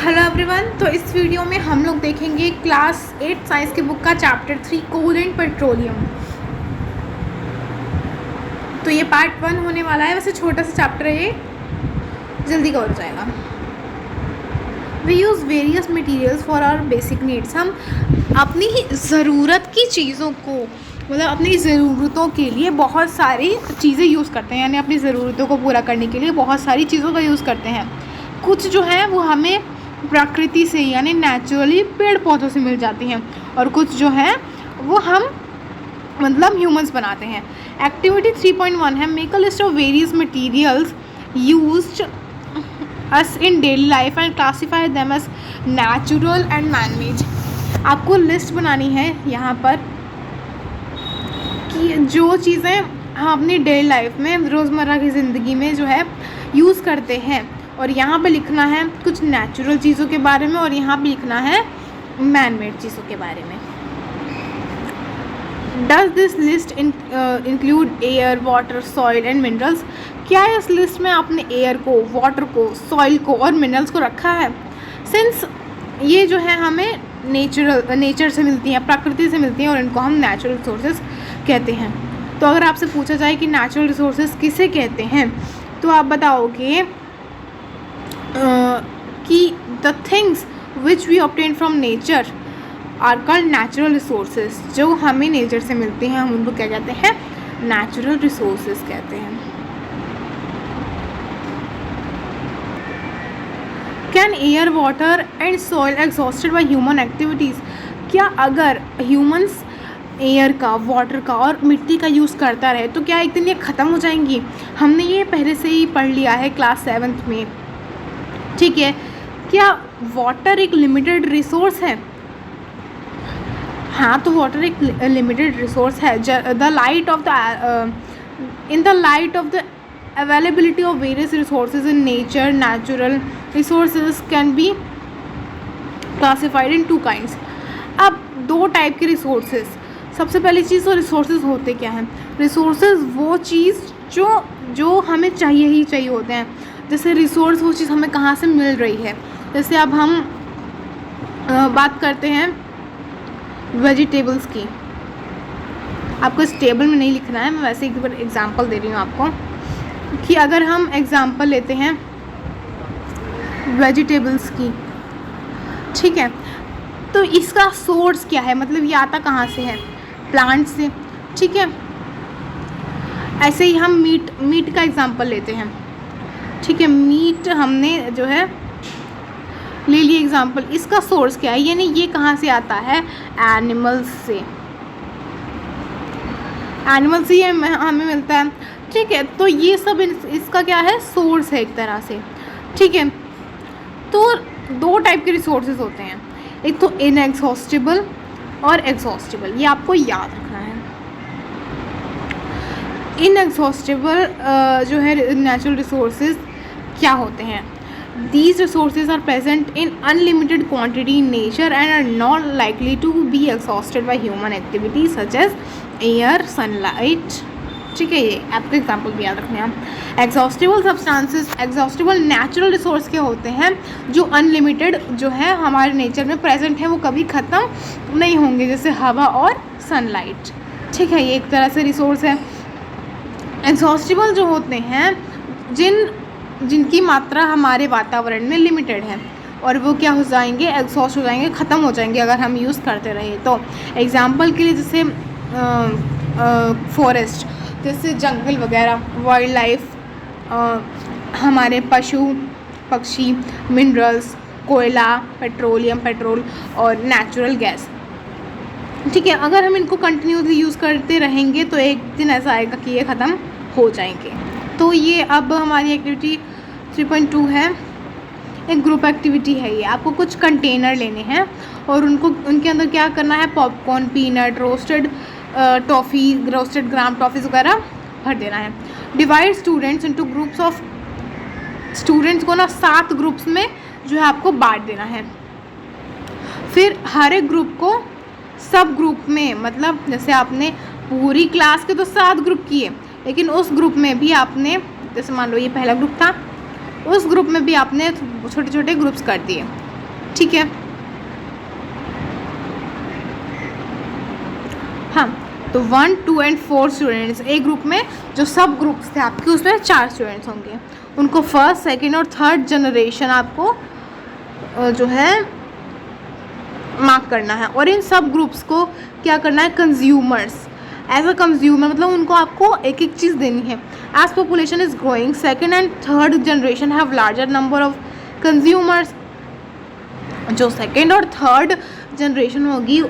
Hello everyone. तो इस video में हम लोग देखेंगे क्लास 8 साइंस की बुक का चैप्टर 3 कोल एंड पेट्रोलियम। तो ये पार्ट 1 होने वाला है। वैसे छोटा सा चैप्टर है, ये जल्दी कवर हो जाएगा। We use various materials for our basic needs. हम अपनी ज़रूरत की चीज़ों को मतलब अपनी ज़रूरतों के लिए बहुत सारी चीज़ें यूज़ करते हैं, यानी अपनी ज़रूरतों को पूरा करने के लिए बहुत सारी चीज़ों का यूज़ करते हैं। कुछ जो है वो हमें प्रकृति से यानी नेचुरली पेड़ पौधों से मिल जाती हैं, और कुछ जो है वो हम मतलब ह्यूमंस बनाते हैं। एक्टिविटी 3.1 है make a list of various materials used us in daily life and classify them as natural and man made. आपको लिस्ट बनानी है यहाँ पर कि जो चीज़ें हम अपनी डेली लाइफ में रोज़मर्रा की ज़िंदगी में जो है यूज़ करते हैं, और यहाँ पे लिखना है कुछ नेचुरल चीज़ों के बारे में, और यहाँ पे लिखना है मैन मेड चीज़ों के बारे में। Does this list include air, water, soil and minerals? क्या इस लिस्ट में आपने एयर को, वाटर को, सॉइल को और मिनरल्स को रखा है? सिंस ये जो है हमें नेचर से मिलती हैं, प्रकृति से मिलती हैं, और इनको हम नेचुरल रिसोर्सेज कहते हैं। तो अगर आपसे पूछा जाए कि नेचुरल रिसोर्सेज किसे कहते हैं, तो आप बताओगे कि the things which we obtain from nature are called natural resources. जो हमें नेचर से मिलते हैं हम उनको क्या कहते हैं? नेचुरल रिसोर्सेज कहते हैं। Can air, water and soil exhausted by human activities? क्या अगर ह्यूमंस एयर का, वाटर का और मिट्टी का यूज़ करता रहे तो क्या एक दिन ये ख़त्म हो जाएंगी? हमने ये पहले से ही पढ़ लिया है क्लास 7th में, ठीक है। क्या वाटर एक लिमिटेड रिसोर्स है? हाँ, तो वाटर एक लिमिटेड रिसोर्स है। The light of the in the light of the availability of various resources in nature, natural resources can be classified in 2 kinds. अब 2 टाइप के रिसोर्सेज। सबसे पहली चीज़ तो रिसोर्सेज होते क्या हैं? रिसोर्सेज वो चीज़ जो हमें चाहिए ही चाहिए होते हैं। जैसे रिसोर्स वो चीज़ हमें कहाँ से मिल रही है। जैसे अब हम बात करते हैं वेजिटेबल्स की। आपको इस टेबल में नहीं लिखना है, मैं वैसे एक बार एग्जांपल दे रही हूँ आपको कि अगर हम एग्जांपल लेते हैं वेजिटेबल्स की, ठीक है, तो इसका सोर्स क्या है, मतलब ये आता कहाँ से है? प्लांट से, ठीक है। ऐसे ही हम मीट का एग्जांपल लेते हैं, ठीक है। मीट हमने जो है ले लिए एग्जांपल। इसका सोर्स क्या है, यानी ये कहाँ से आता है? एनिमल्स से। एनिमल से ये हमें मिलता है, ठीक है। तो ये सब इसका क्या है? सोर्स है एक तरह से, ठीक है। तो 2 टाइप के रिसोर्सेज होते हैं, एक तो इनएग्जॉस्टिबल और एग्जॉस्टिबल। ये आपको याद रखना है। इनएग्जॉस्टिबल जो है नेचुरल रिसोर्सेज क्या होते हैं? These resources are present in unlimited quantity in nature and are not likely to be exhausted by human activities such as air, sunlight, ठीक है। ये आपको एग्जाम्पल भी याद रखने हैं। Exhaustible substances, exhaustible natural resource के होते हैं जो अनलिमिटेड जो है हमारे नेचर में प्रेजेंट है, वो कभी ख़त्म नहीं होंगे, जैसे हवा और सनलाइट, ठीक है। ये एक तरह से रिसोर्स है। एग्जॉस्टिबल जो होते हैं जिनकी मात्रा हमारे वातावरण में लिमिटेड है, और वो क्या हो जाएंगे? एग्जॉस्ट हो जाएंगे, ख़त्म हो जाएंगे अगर हम यूज़ करते रहे तो। एग्जाम्पल के लिए जैसे फॉरेस्ट, जैसे जंगल वगैरह, वाइल्ड लाइफ, हमारे पशु पक्षी, मिनरल्स, कोयला, पेट्रोल और नेचुरल गैस, ठीक है। अगर हम इनको कंटिन्यूसली यूज़ करते रहेंगे तो एक दिन ऐसा आएगा कि ये ख़त्म हो जाएंगे। तो ये अब हमारी एक्टिविटी 3.2 है, एक ग्रुप एक्टिविटी है ये। आपको कुछ कंटेनर लेने हैं और उनके अंदर क्या करना है? Popcorn, peanut, roasted toffee, roasted gram toffees वगैरह भर देना है। Divide students into groups of, students को ना 7 ग्रुप्स में जो है आपको बांट देना है। फिर हर एक ग्रुप को सब ग्रुप में, मतलब जैसे आपने पूरी क्लास के तो 7 ग्रुप किए, लेकिन उस ग्रुप में भी आपने, जैसे मान लो ये पहला ग्रुप था, उस ग्रुप में भी आपने छोटे छोटे ग्रुप्स कर दिए, ठीक है। हाँ, तो 1, 2 एंड 4 स्टूडेंट्स एक ग्रुप में, जो सब ग्रुप्स थे आपके उसमें 4 स्टूडेंट्स होंगे, उनको फर्स्ट, सेकंड और थर्ड जनरेशन आपको जो है मार्क करना है। और इन सब ग्रुप्स को क्या करना है, कंज्यूमर्स, एज अ कंज्यूमर मतलब उनको आपको एक एक चीज़ देनी है। As population is growing, second and third generation have larger number of consumers. जो सेकंड और थर्ड जनरेशन होगी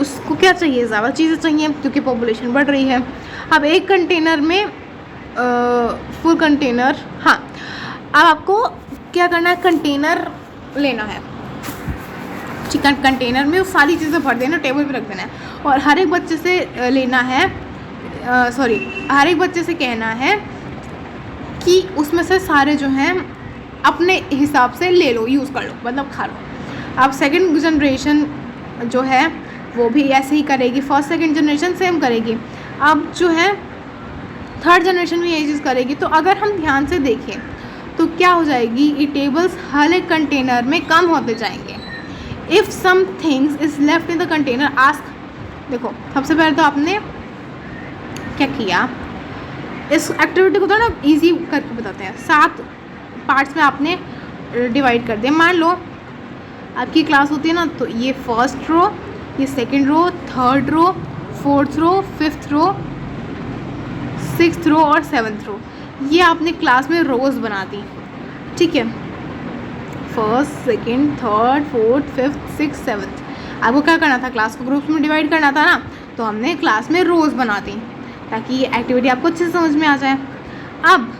उसको क्या चाहिए, ज़्यादा चीज़ें चाहिए क्योंकि पॉपुलेशन बढ़ रही है। अब एक कंटेनर में फुल कंटेनर, हाँ, अब आपको क्या करना है, कंटेनर लेना है, चिकन कंटेनर में वो सारी चीज़ें भर देना, टेबल पे रख देना है, और हर एक बच्चे से लेना है, हर एक बच्चे से कहना है कि उसमें से सारे जो हैं अपने हिसाब से ले लो, यूज़ कर लो, मतलब खा लो। अब सेकंड जनरेशन जो है वो भी ऐसे ही करेगी, फर्स्ट सेकंड जनरेशन सेम करेगी। अब जो है थर्ड जनरेशन भी यही चीज़ करेगी। तो अगर हम ध्यान से देखें तो क्या हो जाएगी, ईटेबल्स हर एक कंटेनर में कम होते जाएंगे। If some things is left in the container ask, देखो सबसे पहले तो आपने क्या किया, इस एक्टिविटी को थोड़ा इजी करके बताते हैं। 7 पार्ट्स में आपने डिवाइड कर दिया। मान लो आपकी क्लास होती है ना, तो ये फर्स्ट रो, ये second row, third row, fourth row, fifth row, sixth row और सेवन्थ रो, ये आपने क्लास में रोज़ बना दी, ठीक है। First, second, third, fourth, fifth, six, seventh, आपको क्या करना था, क्लास को ग्रुप्स में डिवाइड करना था ना, तो हमने क्लास में रोज़ बना दी ताकि ये एक्टिविटी आपको अच्छे से समझ में आ जाए। अब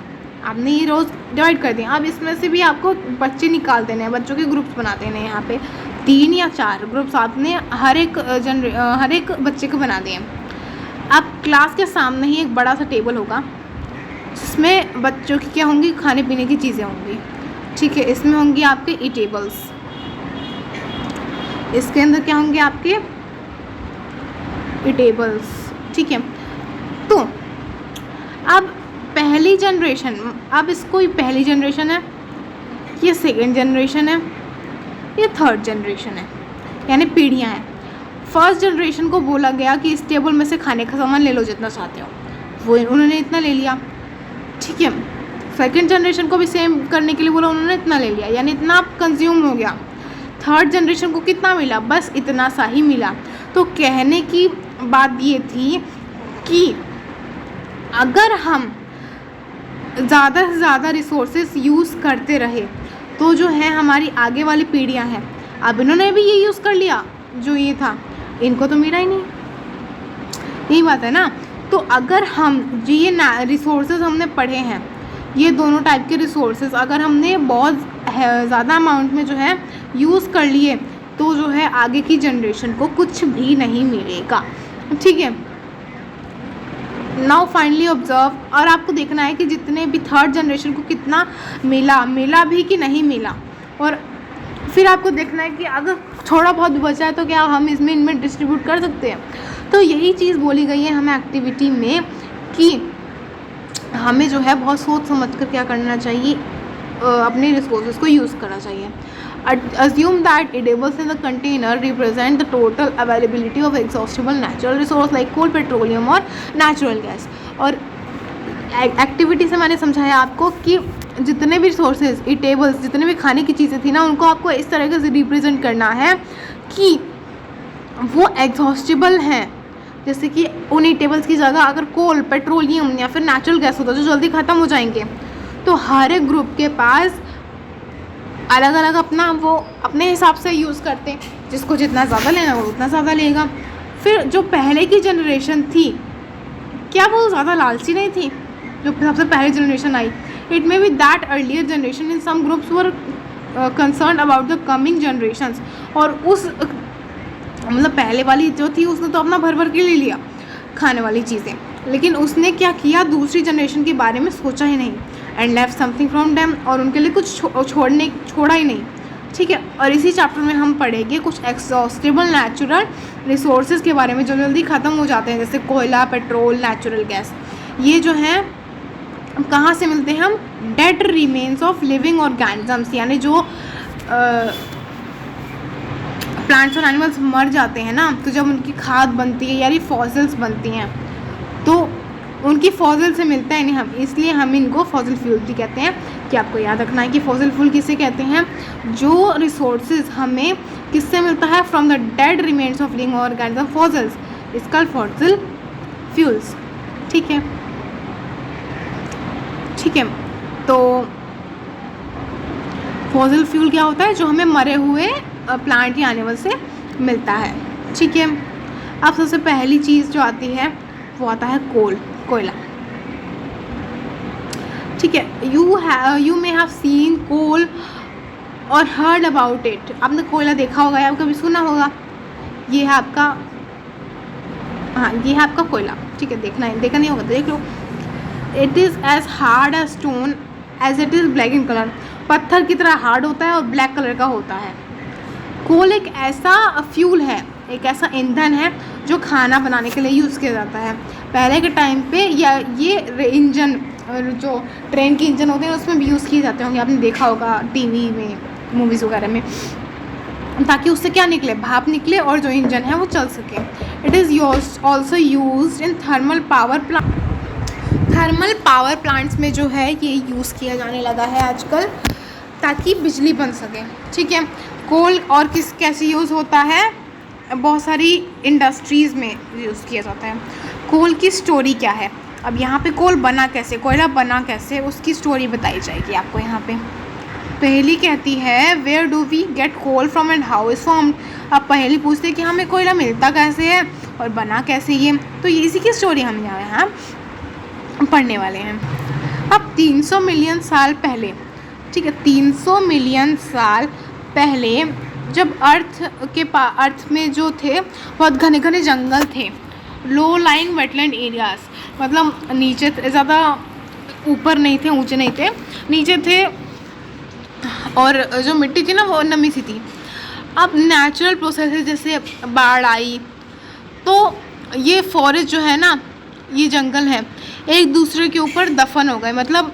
आपने ये रोज़ डिवाइड कर दिया। अब इसमें से भी आपको बच्चे निकाल देने हैं, बच्चों के ग्रुप्स बना देने हैं। यहाँ पे 3 या 4 ग्रुप्स आपने हर एक बच्चे को बना दिए। अब क्लास के सामने ही एक बड़ा सा टेबल होगा जिसमें बच्चों की क्या होंगी, खाने पीने की चीज़ें होंगी, ठीक है। इसमें होंगी आपके ईटेबल्स, इसके अंदर क्या होंगे आपके ईटेबल्स, ठीक है। तो अब पहली जनरेशन, अब इसको पहली जनरेशन है, ये सेकेंड जनरेशन है, ये थर्ड जनरेशन है, यानी पीढ़ियाँ हैं। फर्स्ट जनरेशन को बोला गया कि इस टेबल में से खाने का सामान ले लो जितना चाहते हो, वो उन्होंने इतना ले लिया, ठीक है। सेकेंड जनरेशन को भी सेम करने के लिए बोला, उन्होंने इतना ले लिया, यानी इतना कंज्यूम हो गया। थर्ड जनरेशन को कितना मिला, बस इतना सा ही मिला। तो कहने की बात ये थी कि अगर हम ज़्यादा से ज़्यादा रिसोर्सेज यूज़ करते रहे तो जो है हमारी आगे वाली पीढ़ियां हैं, अब इन्होंने भी ये यूज़ कर लिया जो ये था, इनको तो मिला ही नहीं, यही बात है ना। तो अगर हम जो ये रिसोर्सेज हमने पढ़े हैं, ये दोनों टाइप के रिसोर्सेज अगर हमने बहुत ज़्यादा अमाउंट में जो है यूज़ कर लिए तो जो है आगे की जनरेशन को कुछ भी नहीं मिलेगा, ठीक है। नाउ फाइनली ऑब्जर्व, और आपको देखना है कि जितने भी थर्ड जनरेशन को कितना मिला भी कि नहीं मिला, और फिर आपको देखना है कि अगर थोड़ा बहुत बचा है तो क्या हम इनमें डिस्ट्रीब्यूट कर सकते हैं। तो यही चीज़ बोली गई है हमें एक्टिविटी में कि हमें जो है बहुत सोच समझ कर क्या करना चाहिए, अपने रिसोर्सेज को यूज़ करना चाहिए। Assume that eatables in the container represent the total availability of exhaustible natural resource like coal, petroleum और natural gas। और एक्टिविटी से मैंने समझाया आपको कि जितने भी रिसोर्सेज, ईटेबल्स, जितने भी खाने की चीज़ें थी ना, उनको आपको इस तरह से रिप्रेजेंट करना है कि वो एग्जॉस्टिबल हैं। जैसे कि उन ईटेबल्स की जगह अगर कोल, पेट्रोलियम या फिर नेचुरल गैस होता जो जल्दी ख़त्म हो जाएंगे, तो हर एक ग्रुप के पास अलग अलग अपना वो अपने हिसाब से यूज़ करते, जिसको जितना ज़्यादा लेना वो उतना ज़्यादा लेगा। फिर जो पहले की जनरेशन थी, क्या वो ज़्यादा लालची नहीं थी जो सबसे पहले जनरेशन आई? It may be that earlier generation in some groups were concern about the coming generations. और उस मतलब पहले वाली जो थी उसने तो अपना भर भर के ले लिया खाने वाली चीज़ें, लेकिन उसने क्या किया, दूसरी जनरेशन के बारे में सोचा ही नहीं, and left something from them, और उनके लिए कुछ छोड़ा ही नहीं, ठीक है। और इसी चैप्टर में हम पढ़ेंगे कुछ एक्सॉस्टेबल नेचुरल रिसोर्सेज के बारे में जो जल्दी ख़त्म हो जाते हैं, जैसे कोयला, पेट्रोल, नेचुरल गैस। ये जो हैं कहाँ से मिलते हैं, हम dead remains of living organisms, यानी जो प्लांट्स और एनिमल्स मर जाते हैं ना, तो जब उनकी खाद बनती है यानी फॉसिल्स बनती हैं, तो उनकी फॉसिल से मिलता है नहीं हम, इसलिए हम इनको फॉसिल फ्यूल भी कहते हैं। कि आपको याद रखना है कि फॉसिल फ्यूल किसे कहते हैं, जो रिसोर्सेज हमें किससे मिलता है, from the dead remains of living organism fossils, इसका फॉसिल फ्यूल्स। ठीक है, ठीक है। तो फॉसिल फ्यूल क्या होता है, जो हमें मरे हुए प्लांट या एनिमल से मिलता है। ठीक है, अब सबसे पहली चीज़ जो आती है वो आता है कोयला। ठीक है, यू मे हैव सीन कोल और हर्ड अबाउट इट। आपने कोयला देखा होगा या कभी सुना होगा। ये है आपका, हाँ ये है आपका कोयला। ठीक है, देखा नहीं होगा तो देख लो। It is as hard as stone as it is black in colour. पत्थर की तरह हार्ड होता है और ब्लैक कलर का होता है। कोल एक ऐसा फ्यूल है, एक ऐसा ईंधन है जो खाना बनाने के लिए यूज़ किया जाता है। पहले के टाइम पे या ये इंजन, जो ट्रेन के इंजन होते हैं उसमें भी यूज़ किए जाते होंगे, आपने देखा होगा टीवी में, मूवीज़ वगैरह में, ताकि उससे क्या निकले, भाप निकले और जो इंजन है वो चल सके। It is also used in thermal power plants में जो है ये यूज़ किया जाने लगा है आजकल, ताकि बिजली बन सके। ठीक है, कोल और कैसे यूज़ होता है, बहुत सारी इंडस्ट्रीज़ में यूज़ किया जाता है। कोल की स्टोरी क्या है, अब यहाँ पे कोल बना कैसे, कोयला बना कैसे, उसकी स्टोरी बताई जाएगी आपको यहाँ पे। पहेली कहती है where do we get coal from and how is formed. अब पहेली पूछते हैं कि हमें कोयला मिलता कैसे है और बना कैसे ये, तो ये इसी की स्टोरी हम यहाँ पढ़ने वाले हैं। अब 300 मिलियन साल पहले, ठीक है, 300 मिलियन साल पहले जब अर्थ में जो थे बहुत घने घने जंगल थे, लो लाइंग वेटलैंड एरियाज, मतलब नीचे ज़्यादा ऊपर नहीं थे, ऊंचे नहीं थे, नीचे थे, और जो मिट्टी थी ना वो नमी सी थी। अब नेचुरल प्रोसेसेस जैसे बाढ़ आई तो ये फॉरेस्ट जो है ना, ये जंगल है, एक दूसरे के ऊपर दफन हो गए, मतलब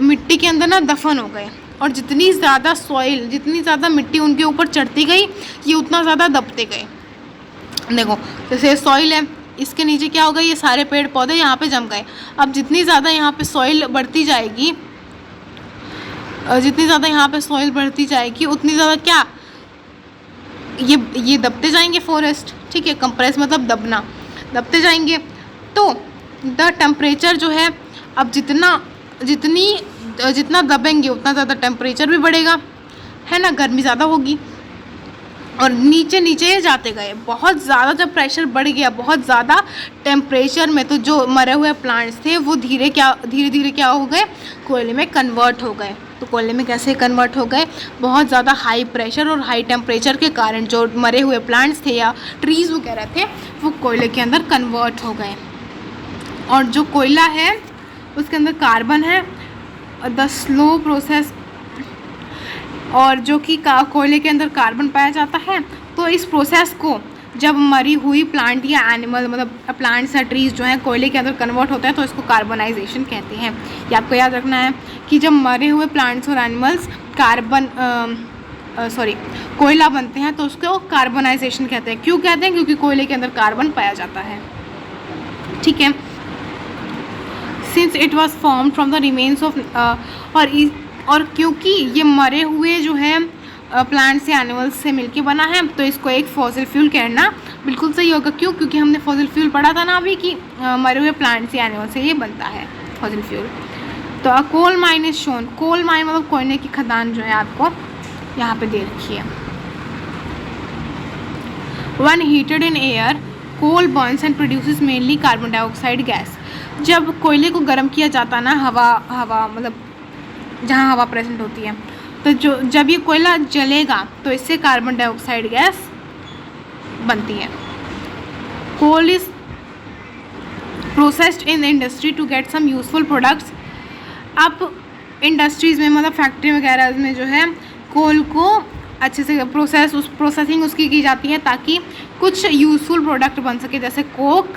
मिट्टी के अंदर ना दफन हो गए, और जितनी ज़्यादा सॉइल, जितनी ज़्यादा मिट्टी उनके ऊपर चढ़ती गई ये उतना ज़्यादा दबते गए। देखो जैसे सॉइल है, इसके नीचे क्या होगा, ये सारे पेड़ पौधे यहाँ पे जम गए। अब जितनी ज़्यादा यहाँ पे सॉइल बढ़ती जाएगी, जितनी ज़्यादा यहाँ पे सॉइल बढ़ती जाएगी उतनी ज़्यादा क्या, ये दबते जाएंगे फॉरेस्ट। ठीक है, कंप्रेस मतलब दबना, दबते जाएंगे। तो द टेम्परेचर जो है, अब जितना दबेंगे उतना ज़्यादा टेम्परेचर भी बढ़ेगा, है ना, गर्मी ज़्यादा होगी, और नीचे नीचे जाते गए। बहुत ज़्यादा जब प्रेशर बढ़ गया, बहुत ज़्यादा टेम्परेचर में, तो जो मरे हुए प्लांट्स थे वो धीरे धीरे क्या हो गए, कोयले में कन्वर्ट हो गए। तो कोयले में कैसे कन्वर्ट हो गए, बहुत ज़्यादा हाई प्रेशर और हाई टेम्परेचर के कारण जो मरे हुए प्लांट्स थे या ट्रीज़ वगैरह थे वो कोयले के अंदर कन्वर्ट हो गए। और जो कोयला है उसके अंदर कार्बन है, द स्लो प्रोसेस, और जो कि कोयले के अंदर कार्बन पाया जाता है। तो इस प्रोसेस को जब मरी हुई प्लांट या एनिमल, मतलब प्लांट्स या ट्रीज़ जो हैं कोयले के अंदर कन्वर्ट होता है तो इसको कार्बनाइजेशन कहते हैं। ये आपको याद रखना है कि जब मरे हुए प्लांट्स और एनिमल्स कोयला बनते हैं तो उसको कार्बनाइजेशन कहते हैं। क्यों कहते हैं, क्योंकि कोयले के अंदर कार्बन पाया जाता है। ठीक है, since it was form from the remains of, और क्योंकि ये मरे हुए जो है प्लांट्स या एनिमल्स से मिलके बना है तो इसको एक फॉसिल फ्यूल कहना बिल्कुल सही होगा। क्यों, क्योंकि हमने फॉसिल फ्यूल पढ़ा था ना अभी कि मरे हुए प्लांट्स या एनिमल्स से ये बनता है फॉसिल फ्यूल। तो a coal mine is shown, coal mine मतलब कोयले की खदान जो है आपको यहाँ पे दे रखी है। When heated in air coal burns and produces mainly carbon dioxide gas. जब कोयले को गर्म किया जाता ना, हवा मतलब जहाँ हवा प्रेजेंट होती है, तो जब ये कोयला जलेगा तो इससे कार्बन डाइऑक्साइड गैस बनती है। Coal is processed in industry to get some useful products. अब इंडस्ट्रीज़ में मतलब फैक्ट्री वगैरह में जो है कोल को अच्छे से प्रोसेसिंग उसकी की जाती है ताकि कुछ यूजफुल प्रोडक्ट बन सके, जैसे कोक,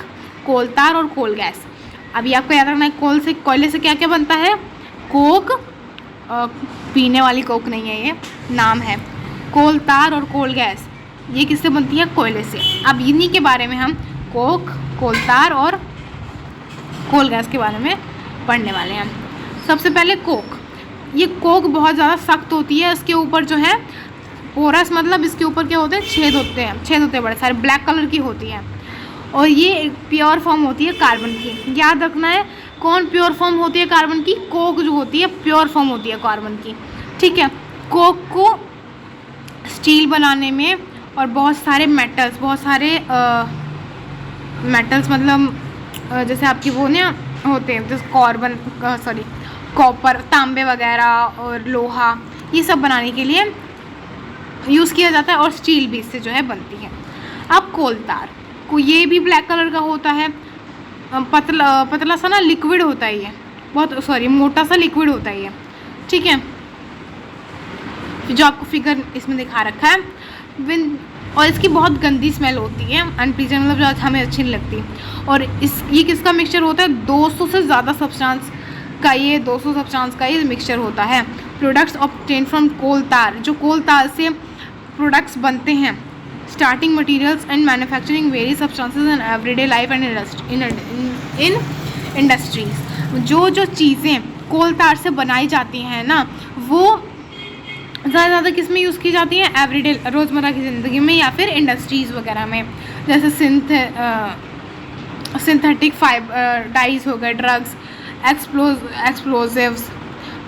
कोलतार और कोल गैस। अभी आपको याद रखना है कोयले से क्या क्या बनता है। कोक, पीने वाली कोक नहीं है, ये नाम है। कोल तार और कोल गैस ये किससे बनती है? कोयले से। अब इन्हीं के बारे में हम कोक, कोल तार और कोल गैस के बारे में पढ़ने वाले हैं। सबसे पहले कोक। ये कोक बहुत ज़्यादा सख्त होती है, इसके ऊपर जो है पोरस, मतलब इसके ऊपर क्या होते हैं? छेद होते हैं बड़े सारे, ब्लैक कलर की होती है और ये प्योर फॉर्म होती है कार्बन की। याद रखना है कौन प्योर फॉर्म होती है कार्बन की? कोक जो होती है प्योर फॉर्म होती है कार्बन की, ठीक है। कोक को स्टील बनाने में और बहुत सारे मेटल्स मतलब जैसे आपकी वो ना होते हैं जैसे कॉपर, तांबे वगैरह और लोहा, ये सब बनाने के लिए यूज़ किया जाता है और स्टील भी इससे जो है बनती है। अब कोल तार को, ये भी ब्लैक कलर का होता है, पतला सा ना लिक्विड होता है ये, मोटा सा लिक्विड होता है ये, ठीक है, जो आपको फिगर इसमें दिखा रखा है। और इसकी बहुत गंदी स्मेल होती है, अनप्लीजेंट, मतलब जो हमें अच्छी नहीं लगती। और ये किसका मिक्सचर होता है? 200 से ज़्यादा सब्सटेंस का ये मिक्सचर होता है। प्रोडक्ट्स ऑब्टेन फ्रॉम कोल तार, जो कोल तार से प्रोडक्ट्स बनते हैं। Starting materials and manufacturing very substances in everyday life and in industries. जो चीज़ें कोल तार से बनाई जाती हैं ना, वो ज़्यादा किस में यूज़ की जाती हैं? एवरीडे, रोज़मर्रा की ज़िंदगी में या फिर इंडस्ट्रीज़ वगैरह में, जैसे सिंथेटिक डाइज हो गए, ड्रग्स, एक्सप्लोजिव्स,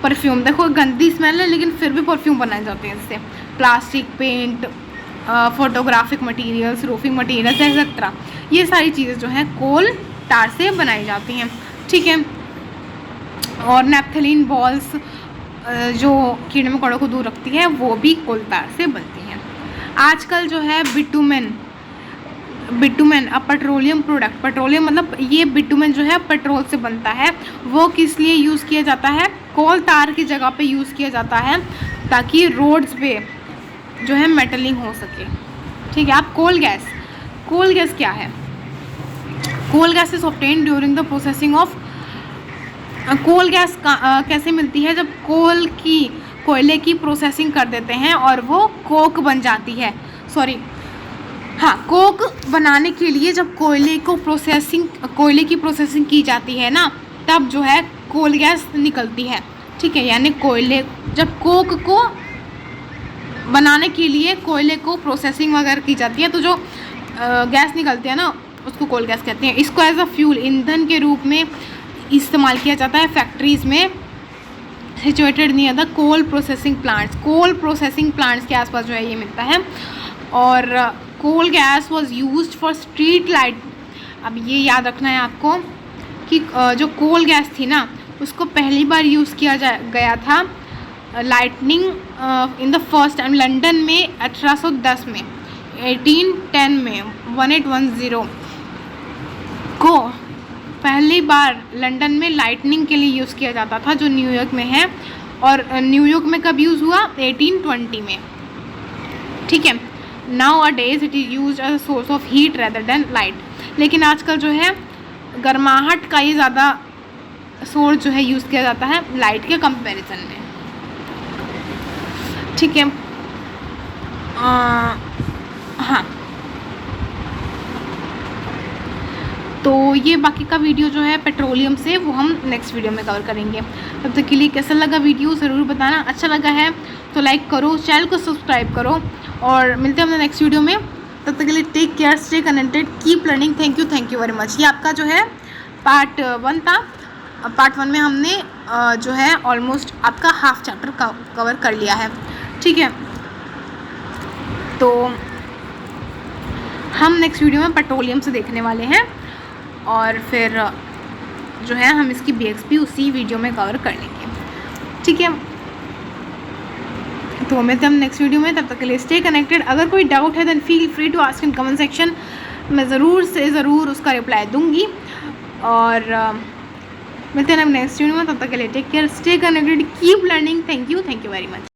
परफ्यूम। देखो गंदी स्मेल है लेकिन फिर भी परफ्यूम बनाए जाते हैं इससे। Plastic, paint, photographic materials, roofing materials etcetera, ये सारी चीज़ें जो हैं कोल तार से बनाई जाती हैं, ठीक है। और नेपथलीन बॉल्स जो कीड़े मकोड़ों को दूर रखती है, वो भी कोल तार से बनती हैं। आजकल जो है बिटुमेन अब पेट्रोलियम प्रोडक्ट, पेट्रोलियम मतलब ये बिटुमेन जो है पेट्रोल से बनता है, वो किस लिए यूज़ किया जाता है? कोल तार की जगह पे यूज़ किया जाता है ताकि रोड्स पे जो है मेटलिंग हो सके, ठीक है। अब कोल गैस क्या है? Coal gas is obtained during the processing of, coal gas कैसे मिलती है? जब कोयले की प्रोसेसिंग कर देते हैं और वो कोक बन जाती है। कोक बनाने के लिए जब कोयले की प्रोसेसिंग की जाती है ना, तब जो है कोल गैस निकलती है, ठीक है। यानी जब कोक को बनाने के लिए कोयले को प्रोसेसिंग वगैरह की जाती है, तो जो गैस निकलती है ना, उसको कोल गैस कहते हैं। इसको एज अ फ्यूल, ईंधन के रूप में इस्तेमाल किया जाता है फैक्ट्रीज़ में situated near the coal processing plants के आसपास जो है ये मिलता है। और coal gas was used for street light. अब ये याद रखना है आपको कि जो कोल गैस थी ना, उसको पहली बार यूज़ किया गया था lightning in the first time London में 1810 में, 1810 में 1810 को पहली बार लंदन में लाइटनिंग के लिए यूज़ किया जाता था, जो न्यूयॉर्क में है। और न्यूयॉर्क में कब यूज़ हुआ? 1820 में, ठीक है। Nowadays it is use as a source of heat rather than light. लेकिन आजकल जो है गर्माहट का ये ज़्यादा सोर्स जो है यूज़ किया जाता है लाइट के कंपैरिजन में, ठीक है। हाँ, तो ये बाकी का वीडियो जो है पेट्रोलियम से, वो हम नेक्स्ट वीडियो में कवर करेंगे। तब तक के लिए कैसा लगा वीडियो ज़रूर बताना। अच्छा लगा है तो लाइक करो, चैनल को सब्सक्राइब करो और मिलते हैं हम नेक्स्ट वीडियो में। तब तक के लिए take care, stay connected, keep learning. Thank you very much. ये आपका जो है पार्ट 1 था। पार्ट 1 में हमने जो है ऑलमोस्ट आपका हाफ चैप्टर कवर कर लिया है, ठीक है। तो हम नेक्स्ट वीडियो में पेट्रोलियम से देखने वाले हैं और फिर जो है हम इसकी BXP उसी वीडियो में कवर कर लेंगे, ठीक है। तो मिलते हैं हम नेक्स्ट वीडियो में। तब तक के लिए स्टे कनेक्टेड। अगर कोई डाउट है then feel free to ask in comment section. मैं ज़रूर उसका रिप्लाई दूंगी। और मिलते हैं हम नेक्स्ट वीडियो में। तब तक के लिए take care, stay connected, keep learning. Thank you very much.